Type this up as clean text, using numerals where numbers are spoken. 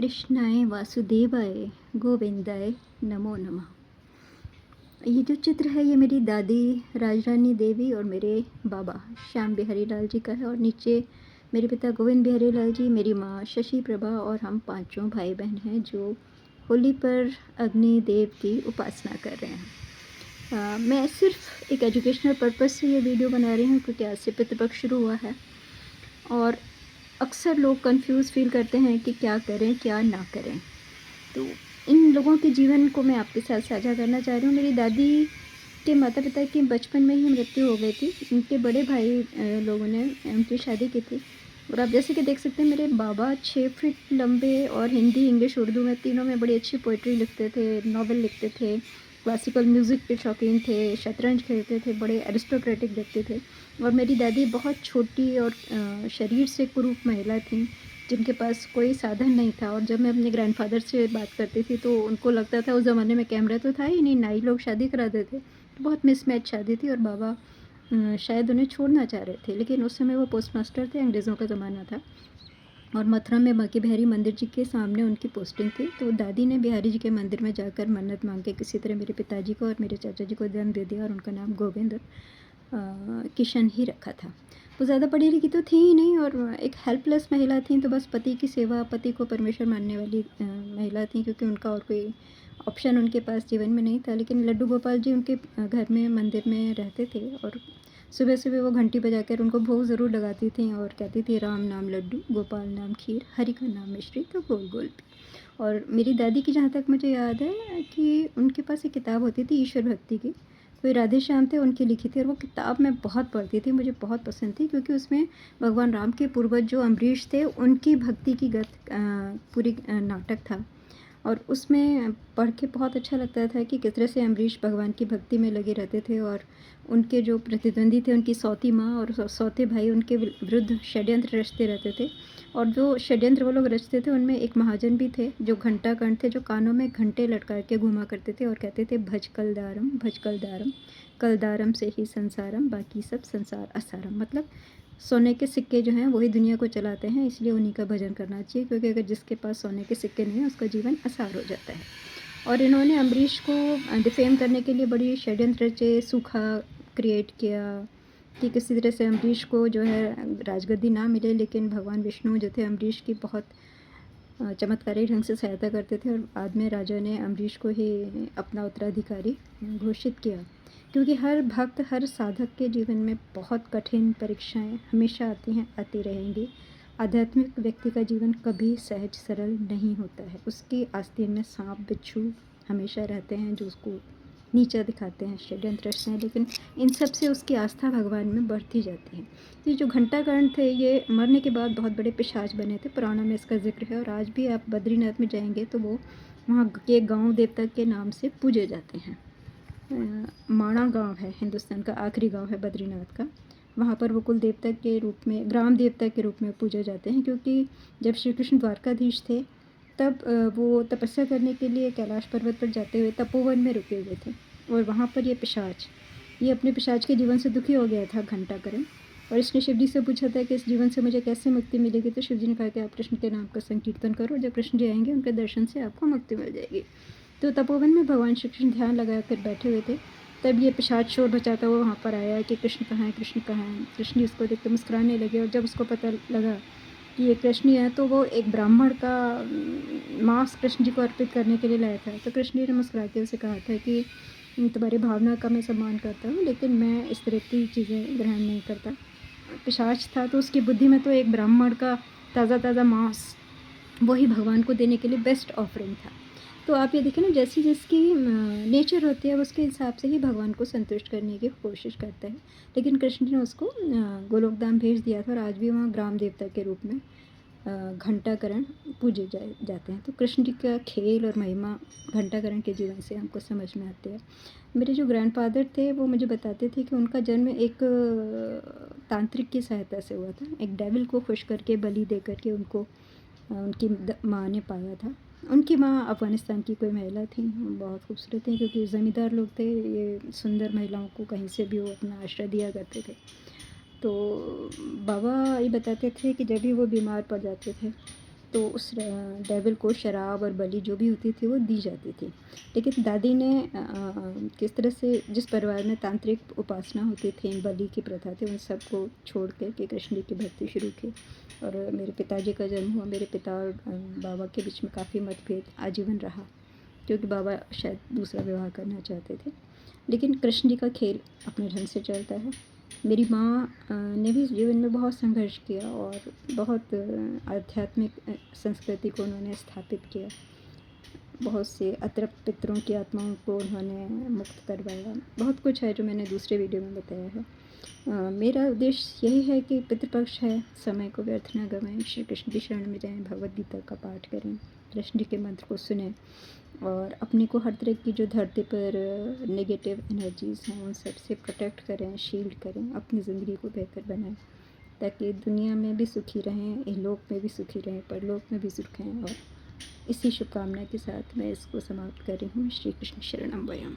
कृष्णाय वासुदेवाय गोविंदाय नमो नमः। ये जो चित्र है ये मेरी दादी राजरानी देवी और मेरे बाबा श्याम बिहारी लाल जी का है, और नीचे मेरे पिता गोविंद बिहारी लाल जी, मेरी माँ शशि प्रभा और हम पांचों भाई बहन हैं जो होली पर अग्नि देव की उपासना कर रहे हैं। मैं सिर्फ एक एजुकेशनल पर्पज़ से ये वीडियो बना रही हूँ क्योंकि आज से पितृपक्ष शुरू हुआ है और अक्सर लोग कंफ्यूज फील करते हैं कि क्या करें क्या ना करें। तो इन लोगों के जीवन को मैं आपके साथ साझा करना चाह रही हूँ। मेरी दादी के माता पिता की बचपन में ही मृत्यु हो गई थी। उनके बड़े भाई लोगों ने उनकी शादी की थी, और आप जैसे कि देख सकते हैं मेरे बाबा 6 फीट लंबे और हिंदी इंग्लिश उर्दू में तीनों में बड़ी अच्छी पोइट्री लिखते थे, नॉवल लिखते थे, क्लासिकल म्यूज़िक के शौकीन थे, शतरंज खेलते थे, बड़े एरिस्टोक्रेटिक व्यक्ति थे। और मेरी दादी बहुत छोटी और शरीर से कुरूप महिला थीं जिनके पास कोई साधन नहीं था। और जब मैं अपने ग्रैंडफ़ादर से बात करती थी तो उनको लगता था उस ज़माने में कैमरा तो था ही नहीं, नाई लोग शादी कराते थे। तो बहुत मिसमैच शादी थी और बाबा शायद उन्हें छोड़ना चाह रहे थे, लेकिन उस समय वो पोस्टमास्टर थे, अंग्रेज़ों का ज़माना था और मथुरा में बांके बिहारी मंदिर जी के सामने उनकी पोस्टिंग थी। तो दादी ने बिहारी जी के मंदिर में जाकर मन्नत मांग के किसी तरह मेरे पिताजी को और मेरे चाचा जी को जन्म दे दिया और उनका नाम गोविंद किशन ही रखा था। वो ज़्यादा पढ़ी लिखी तो थी ही नहीं और एक हेल्पलेस महिला थी, तो बस पति की सेवा, पति को परमेश्वर मानने वाली महिला थी, क्योंकि उनका और कोई ऑप्शन उनके पास जीवन में नहीं था। लेकिन लड्डू गोपाल जी उनके घर में मंदिर में रहते थे और सुबह सुबह वो घंटी बजाकर उनको भोग ज़रूर लगाती थी और कहती थी, राम नाम लड्डू, गोपाल नाम खीर, हरि का नाम मिश्री, तो गोल गोल पी। और मेरी दादी की जहाँ तक मुझे याद है कि उनके पास एक किताब होती थी ईश्वर भक्ति की, कोई राधे श्याम थे उनकी लिखी थी, और वो किताब मैं बहुत पढ़ती थी, मुझे बहुत पसंद थी क्योंकि उसमें भगवान राम के पूर्वज जो अम्बरीश थे उनकी भक्ति की पूरी नाटक था। और उसमें पढ़ के बहुत अच्छा लगता था कि किस तरह से अम्बरीश भगवान की भक्ति में लगे रहते थे और उनके जो प्रतिद्वंदी थे, उनकी सौती माँ और सौते भाई, उनके विरुद्ध षड्यंत्र रचते रहते थे। और जो षड्यंत्र वो लोग रचते थे उनमें एक महाजन भी थे जो घंटा कर्ण थे, जो कानों में घंटे लटका के घुमा करते थे और कहते थे, भज कलदारम, भज कलदारम, कलदारम से ही संसारम, बाकी सब संसार असारम। मतलब सोने के सिक्के जो हैं वही दुनिया को चलाते हैं, इसलिए उन्हीं का भजन करना चाहिए, क्योंकि अगर जिसके पास सोने के सिक्के नहीं है उसका जीवन असार हो जाता है। और इन्होंने अम्बरीश को डिफेम करने के लिए बड़ी षड्यंत्र रचे, सूखा क्रिएट किया कि किसी तरह से अम्बरीश को जो है राजगद्दी ना मिले, लेकिन भगवान विष्णु जो थे अम्बरीश की बहुत चमत्कारी ढंग से सहायता करते थे और बाद में राजा ने अम्बरीश को ही अपना उत्तराधिकारी घोषित किया। क्योंकि हर भक्त, हर साधक के जीवन में बहुत कठिन परीक्षाएं हमेशा आती हैं, आती रहेंगी। आध्यात्मिक व्यक्ति का जीवन कभी सहज सरल नहीं होता है, उसकी आस्तीन में सांप बिच्छू हमेशा रहते हैं जो उसको नीचा दिखाते हैं, षड्यंत्र रचते हैं, लेकिन इन सब से उसकी आस्था भगवान में बढ़ती जाती है। तो ये जो घंटाकर्ण थे ये मरने के बाद बहुत बड़े पिशाच बने थे, पुराणों में इसका जिक्र है। और आज भी आप बद्रीनाथ में जाएंगे तो वो वहाँ के गांव देवता के नाम से पूजे जाते हैं। माणा गांव है, हिंदुस्तान का आखिरी गांव है बद्रीनाथ का। वहाँ पर वो कुल देवता के रूप में, ग्राम देवता के रूप में पूजे जाते हैं, क्योंकि जब श्री कृष्ण द्वारकाधीश थे तब वो तपस्या करने के लिए कैलाश पर्वत पर जाते हुए तपोवन में रुके हुए थे। और वहाँ पर ये अपने पिशाच के जीवन से दुखी हो गया था घंटाकरण, और इसने शिव जी से पूछा था कि इस जीवन से मुझे कैसे मुक्ति मिलेगी। तो शिव जी ने कहा कि आप कृष्ण के नाम का संकीर्तन करो, जब कृष्ण जी आएंगे उनके दर्शन से आपको मुक्ति मिल जाएगी। तो तपोवन में भगवान श्री कृष्ण ध्यान लगा कर बैठे हुए थे, तब ये पिशाच शोर बचाता हुआ वहाँ पर आया कि कृष्ण कहाँ है, कृष्ण कहाँ है। कृष्ण जी उसको देख कर मुस्कुराने लगे, और जब उसको पता लगा कि ये कृष्ण ही है तो वो एक ब्राह्मण का मांस कृष्ण जी को अर्पित करने के लिए लाया था। तो कृष्ण जी ने मुस्कुरा के उसे कहा था कि तुम्हारी भावना का मैं सम्मान करता हूँ, लेकिन मैं इस तरह की चीज़ें ग्रहण नहीं करता। पिशाच था तो उसकी बुद्धि में तो एक ब्राह्मण का ताज़ा ताज़ा मांस वही भगवान को देने के लिए बेस्ट ऑफरिंग था। तो आप ये देखें ना, जैसी जिसकी नेचर होती है उसके हिसाब से ही भगवान को संतुष्ट करने की कोशिश करता है। लेकिन कृष्ण ने उसको गोलोकधाम भेज दिया था, और आज भी वहाँ ग्राम देवता के रूप में घंटाकरण पूजे जाते हैं। तो कृष्ण जी का खेल और महिमा घंटाकरण के जीवन से हमको समझ में आते हैं। मेरे जो ग्रैंडफादर थे वो मुझे बताते थे कि उनका जन्म एक तांत्रिक की सहायता से हुआ था। एक डेविल को खुश करके, बलि दे करके उनको उनकी माँ ने पाया था। उनकी माँ अफ़गानिस्तान की कोई महिला थी, बहुत खूबसूरत थी, क्योंकि ज़मींदार लोग थे, ये सुंदर महिलाओं को कहीं से भी वो अपना आश्रय दिया करते थे। तो बाबा ये बताते थे कि जब भी वो बीमार पड़ जाते थे तो उस डेविल को शराब और बलि जो भी होती थी वो दी जाती थी। लेकिन दादी ने किस तरह से जिस परिवार में तांत्रिक उपासना होती थी, बलि की प्रथा थी, उन सबको छोड़ कर के कृष्ण जी की भक्ति शुरू की। और मेरे पिताजी का जन्म हुआ। मेरे पिता और बाबा के बीच में काफ़ी मतभेद आजीवन रहा, क्योंकि बाबा शायद दूसरा विवाह करना चाहते थे। लेकिन कृष्ण जी का खेल अपने ढंग से चलता है। मेरी माँ ने भी जीवन में बहुत संघर्ष किया और बहुत आध्यात्मिक संस्कृति को उन्होंने स्थापित किया। बहुत से अतृप्त पितरों की आत्माओं को उन्होंने मुक्त करवाया। बहुत कुछ है जो मैंने दूसरे वीडियो में बताया है। मेरा उद्देश्य यही है कि पितृपक्ष है, समय को व्यर्थ न गवाएं, श्री कृष्ण की शरण में जाएं, भगवद गीता का पाठ करें, कृष्ण जी के मंत्र को सुनें और अपने को हर तरह की जो धरती पर नेगेटिव एनर्जीज़ हैं उन सब से प्रोटेक्ट करें, शील्ड करें, अपनी ज़िंदगी को बेहतर बनाएं, ताकि दुनिया में भी सुखी रहें, इहलोक में भी सुखी रहें, परलोक में भी सुख रहें। और इसी शुभकामना के साथ मैं इसको समाप्त कर रही हूँ। श्री कृष्ण शरणम वयम।